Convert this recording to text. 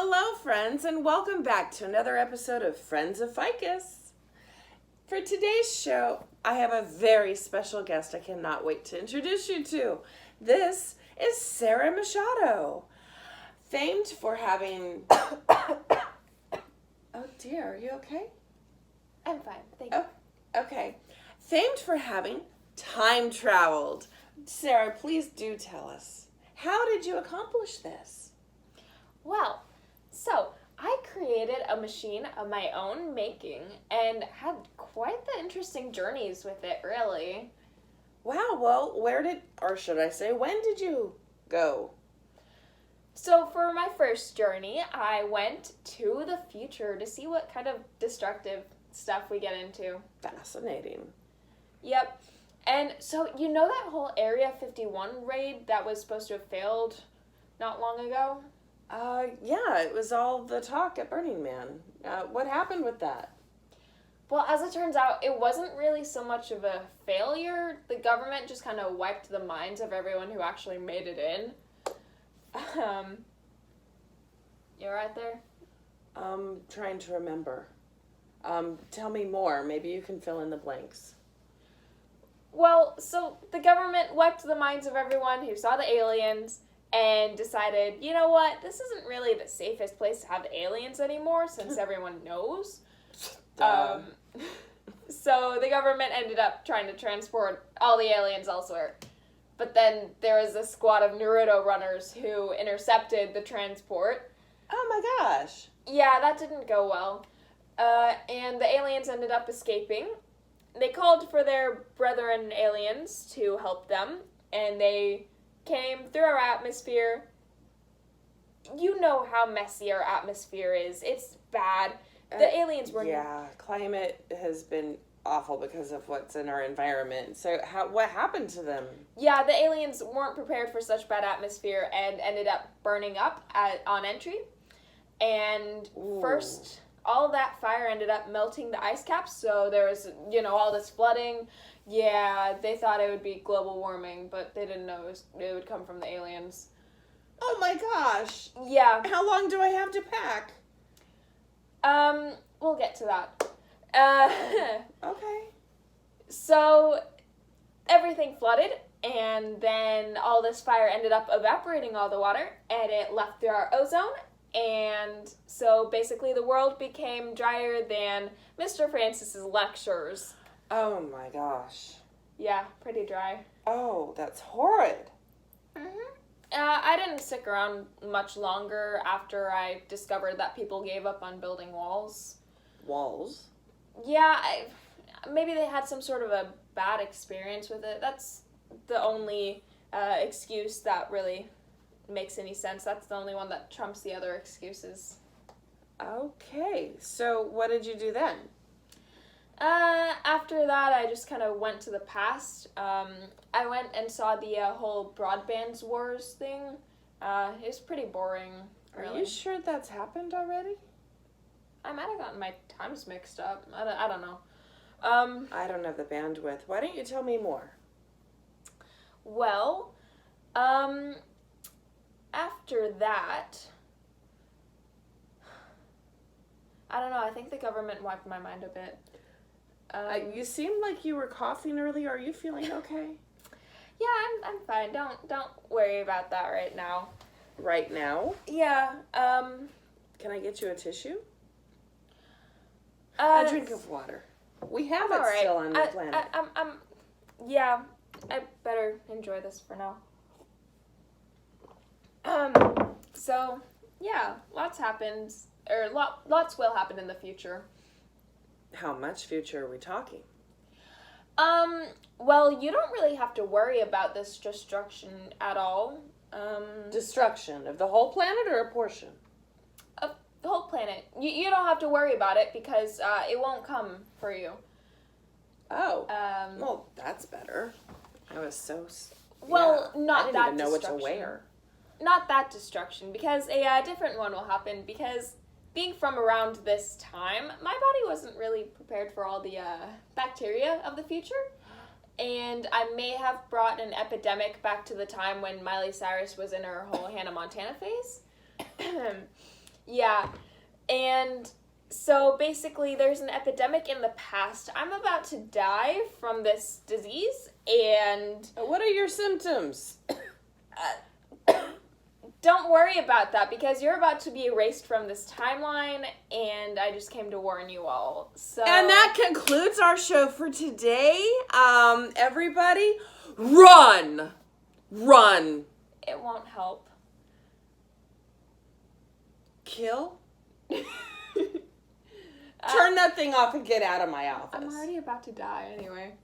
Hello, friends, and welcome back to another episode of Friends of Ficus. For today's show, I have a very special guest I cannot wait to introduce you to. This is Sarah Machado, famed for having... Oh dear, are you okay? I'm fine, thank you. Okay. Famed for having time traveled. Sarah, please do tell us. How did you accomplish this? Well, so I created a machine of my own making and had quite the interesting journeys with it, really. Wow, well, when did you go? So for my first journey, I went to the future to see what kind of destructive stuff we get into. Fascinating. Yep. And so, you know that whole Area 51 raid that was supposed to have failed not long ago? Yeah, it was all the talk at Burning Man. What happened with that? Well, as it turns out, it wasn't really so much of a failure. The government just kind of wiped the minds of everyone who actually made it in. You right there? Trying to remember. Tell me more. Maybe you can fill in the blanks. Well, so the government wiped the minds of everyone who saw the aliens and decided, you know what, this isn't really the safest place to have aliens anymore since everyone knows. So the government ended up trying to transport all the aliens elsewhere. But then there was a squad of Naruto runners who intercepted the transport. Oh my gosh. Yeah, that didn't go well. And the aliens ended up escaping. They called for their brethren aliens to help them, and they came through our atmosphere. You know how messy our atmosphere is. It's bad. The aliens were... Yeah, climate has been awful because of what's in our environment. So what happened to them? Yeah, the aliens weren't prepared for such bad atmosphere and ended up burning up on entry. And first... all of that fire ended up melting the ice caps, so there was, all this flooding. Yeah, they thought it would be global warming, but they didn't know it would come from the aliens. Oh my gosh. Yeah. How long do I have to pack? We'll get to that. Okay. So, everything flooded, and then all this fire ended up evaporating all the water, and it left through our ozone. And so basically the world became drier than Mr. Francis's lectures. Oh my gosh. Yeah, pretty dry. Oh, that's horrid. Mm-hmm. I didn't stick around much longer after I discovered that people gave up on building walls. Walls? Yeah, maybe they had some sort of a bad experience with it. That's the only excuse that really... makes any sense. That's the only one that trumps the other excuses. Okay, so what did you do then? After that, I just kind of went to the past. I went and saw the whole broadband wars thing. It was pretty boring, really. Are you sure that's happened already? I might have gotten my times mixed up. I don't know. I don't have the bandwidth. Why don't you tell me more? Well, after that, I don't know, I think the government wiped my mind a bit. You seemed like you were coughing earlier. Are you feeling okay? Yeah, I'm fine. Don't worry about that right now. Right now? Yeah, Can I get you a tissue? A drink of water. We have it right. still on the planet. Yeah, I better enjoy this for now. So, yeah, lots happens, or lots will happen in the future. How much future are we talking? Well, you don't really have to worry about this destruction at all. Destruction of the whole planet or a portion? Of the whole planet. You don't have to worry about it because it won't come for you. Oh. Well, that's better. I was so... Well, yeah, not I that didn't even know what to destruction. wear. Not that destruction, because a different one will happen, because being from around this time, my body wasn't really prepared for all the bacteria of the future, and I may have brought an epidemic back to the time when Miley Cyrus was in her whole Hannah Montana phase. Yeah. And so basically there's an epidemic in the past. I'm about to die from this disease, and What are your symptoms? don't worry about that because you're about to be erased from this timeline, and I just came to warn you all. So And that concludes our show for today. Everybody, run! Run! it won't help. Kill? Turn that thing off and get out of my office. I'm already about to die anyway.